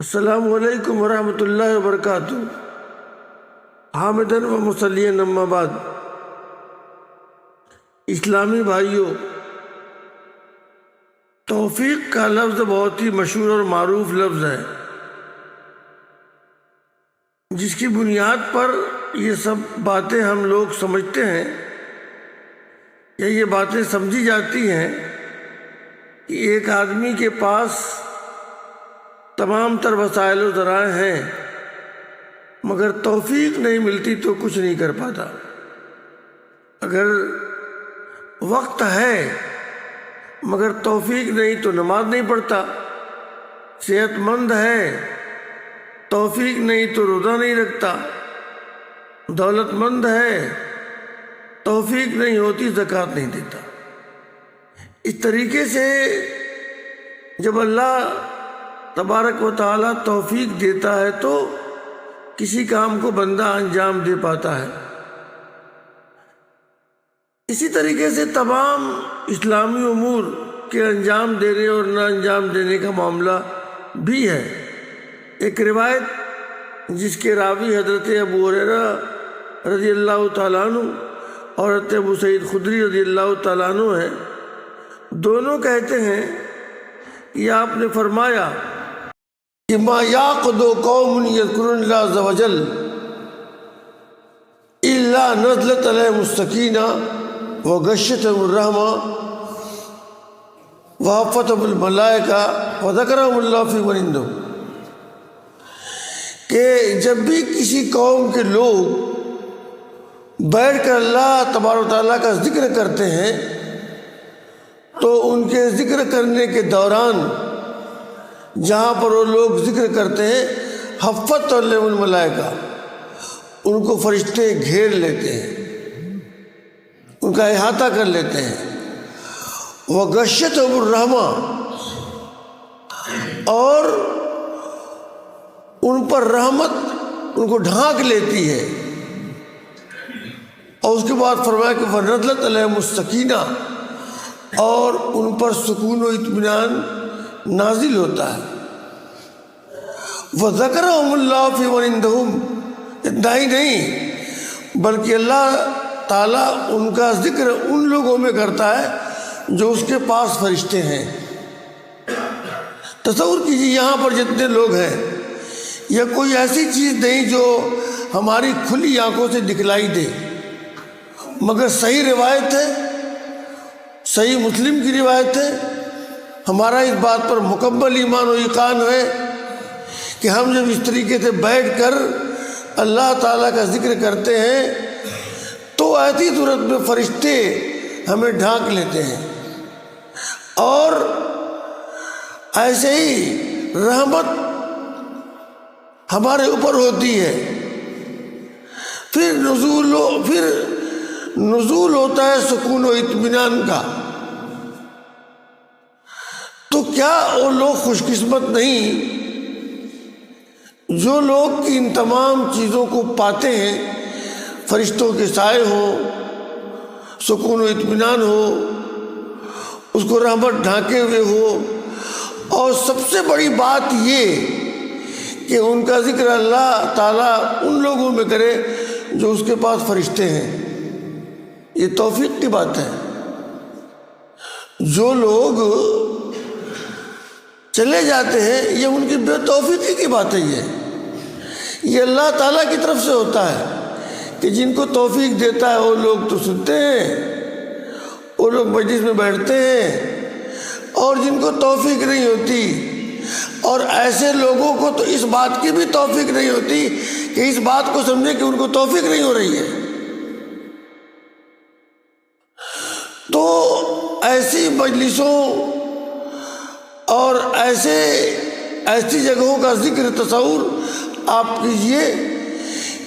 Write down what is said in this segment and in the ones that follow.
السلام علیکم ورحمۃ اللہ وبرکاتہ۔ حامدن و مصلیًا اما بعد۔ اسلامی بھائیوں، توفیق کا لفظ بہت ہی مشہور اور معروف لفظ ہے، جس کی بنیاد پر یہ سب باتیں ہم لوگ سمجھتے ہیں یا یہ باتیں سمجھی جاتی ہیں کہ ایک آدمی کے پاس تمام تر وسائل و ذرائع ہیں، مگر توفیق نہیں ملتی تو کچھ نہیں کر پاتا۔ اگر وقت ہے مگر توفیق نہیں تو نماز نہیں پڑھتا، صحت مند ہے توفیق نہیں تو روزہ نہیں رکھتا، دولت مند ہے توفیق نہیں ہوتی زکوٰۃ نہیں دیتا۔ اس طریقے سے جب اللہ تبارک و تعالیٰ توفیق دیتا ہے تو کسی کام کو بندہ انجام دے پاتا ہے۔ اسی طریقے سے تمام اسلامی امور کے انجام دینے اور نہ انجام دینے کا معاملہ بھی ہے۔ ایک روایت جس کے راوی حضرت ابو ہریرہ رضی اللہ تعالیٰ عنہ اور حضرت ابو سعید خدری رضی اللہ تعالیٰ عنہ ہیں، دونوں کہتے ہیں کہ آپ نے فرمایا کہ ما یعقد قوم یذکرون اللہ عز وجل الا نزلت علیہم السکینہ وغشیتہم الرحمہ وحفتہم الملائکہ وذکرہم اللہ فی من عنده، کہ جب بھی کسی قوم کے لوگ بیٹھ کر اللہ تبارک و تعالیٰ کا ذکر کرتے ہیں تو ان کے ذکر کرنے کے دوران جہاں پر وہ لوگ ذکر کرتے ہیں حفت علیہم الملائکہ، ان کو فرشتے گھیر لیتے ہیں، ان کا احاطہ کر لیتے ہیں، وغشیتہم الرحمہ، اور ان پر رحمت ان کو ڈھانک لیتی ہے، اور اس کے بعد فرمایا کہ وَنَزَلَتْ عَلَيْهِمُ السَّكِینَةُ، اور ان پر سکون و اطمینان نازل ہوتا ہے۔ وَذَكَرَهُمُ اللَّهُ فِي مَنْ عِندَهُمْ، اتنا ہی نہیں بلکہ اللہ تعالیٰ ان کا ذکر ان لوگوں میں کرتا ہے جو اس کے پاس فرشتے ہیں۔ تصور کیجیے یہاں پر جتنے لوگ ہیں، یا کوئی ایسی چیز نہیں جو ہماری کھلی آنکھوں سے دکھلائی دے، مگر صحیح روایت ہے، صحیح مسلم کی روایت ہے، ہمارا اس بات پر مکمل ایمان و یقین ہے کہ ہم جب اس طریقے سے بیٹھ کر اللہ تعالیٰ کا ذکر کرتے ہیں تو ایسی صورت میں فرشتے ہمیں ڈھانک لیتے ہیں، اور ایسے ہی رحمت ہمارے اوپر ہوتی ہے، پھر نزول ہوتا ہے سکون و اطمینان کا۔ تو کیا وہ لوگ خوش قسمت نہیں جو لوگ ان تمام چیزوں کو پاتے ہیں، فرشتوں کے سائے ہوں، سکون و اطمینان ہو، اس کو رحمت ڈھانکے ہوئے ہو، اور سب سے بڑی بات یہ کہ ان کا ذکر اللہ تعالیٰ ان لوگوں میں کرے جو اس کے پاس فرشتے ہیں۔ یہ توفیق کی بات ہے۔ جو لوگ چلے جاتے ہیں یہ ان کی بے توفیقی کی بات ہے، یہ اللہ تعالیٰ کی طرف سے ہوتا ہے کہ جن کو توفیق دیتا ہے وہ لوگ تو سنتے ہیں، وہ لوگ مجلس میں بیٹھتے ہیں، اور جن کو توفیق نہیں ہوتی، اور ایسے لوگوں کو تو اس بات کی بھی توفیق نہیں ہوتی کہ اس بات کو سمجھے کہ ان کو توفیق نہیں ہو رہی ہے۔ تو ایسی مجلسوں اور ایسی جگہوں کا ذکر تصور آپ کیجئے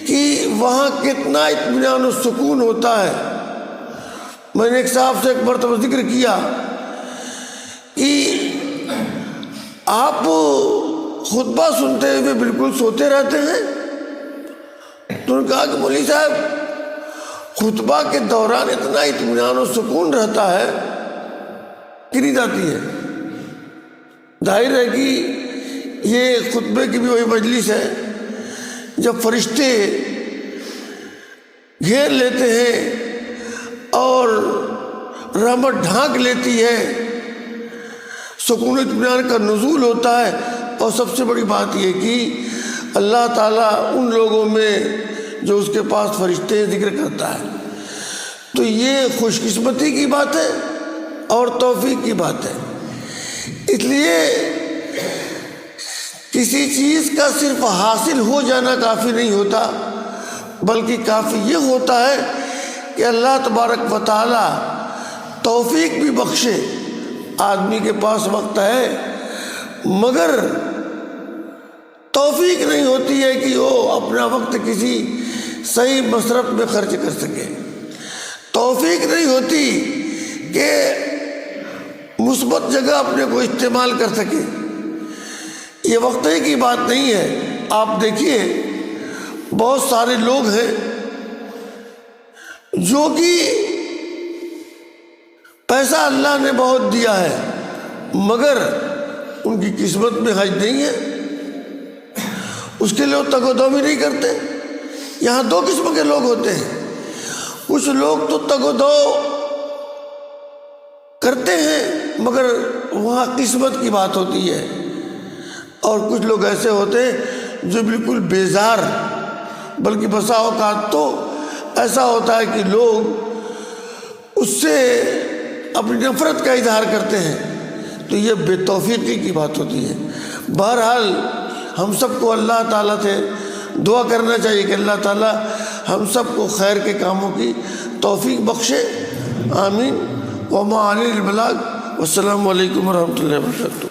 کہ وہاں کتنا اطمینان و سکون ہوتا ہے۔ میں نے ایک صاحب سے ایک مرتبہ ذکر کیا کہ آپ خطبہ سنتے ہوئے بالکل سوتے رہتے ہیں، تو انہوں نے کہا کہ مولوی صاحب خطبہ کے دوران اتنا اطمینان و سکون رہتا ہے کہ نیند آتی ہے۔ ظاہر ہے کہ یہ خطبے کی بھی وہی مجلس ہے جب فرشتے گھیر لیتے ہیں اور رحمت ڈھانک لیتی ہے، سکون اطمینان کا نزول ہوتا ہے، اور سب سے بڑی بات یہ کہ اللہ تعالیٰ ان لوگوں میں جو اس کے پاس فرشتے ذکر کرتا ہے۔ تو یہ خوش قسمتی کی بات ہے اور توفیق کی بات ہے۔ اس لیے کسی چیز کا صرف حاصل ہو جانا کافی نہیں ہوتا، بلکہ کافی یہ ہوتا ہے کہ اللہ تبارک و تعالیٰ توفیق بھی بخشے۔ آدمی کے پاس وقت ہے مگر توفیق نہیں ہوتی ہے کہ وہ اپنا وقت کسی صحیح مصرف میں خرچ کر سکے، توفیق نہیں ہوتی کہ مثبت جگہ اپنے کو استعمال کر سکے۔ یہ وقت کی بات نہیں ہے۔ آپ دیکھیے بہت سارے لوگ ہیں جو کہ پیسہ اللہ نے بہت دیا ہے مگر ان کی قسمت میں حج نہیں ہے، اس کے لیے وہ تگ و دو بھی نہیں کرتے۔ یہاں دو قسم کے لوگ ہوتے ہیں، کچھ لوگ تو تگ و دو کرتے ہیں مگر وہاں قسمت کی بات ہوتی ہے، اور کچھ لوگ ایسے ہوتے ہیں جو بالکل بیزار، بلکہ بسا اوقات تو ایسا ہوتا ہے کہ لوگ اس سے اپنی نفرت کا اظہار کرتے ہیں، تو یہ بے توفیقی کی بات ہوتی ہے۔ بہرحال ہم سب کو اللہ تعالیٰ سے دعا کرنا چاہیے کہ اللہ تعالیٰ ہم سب کو خیر کے کاموں کی توفیق بخشے، آمین۔ وما علینا البلاغ، والسلام علیکم ورحمۃ اللہ وبرکاتہ۔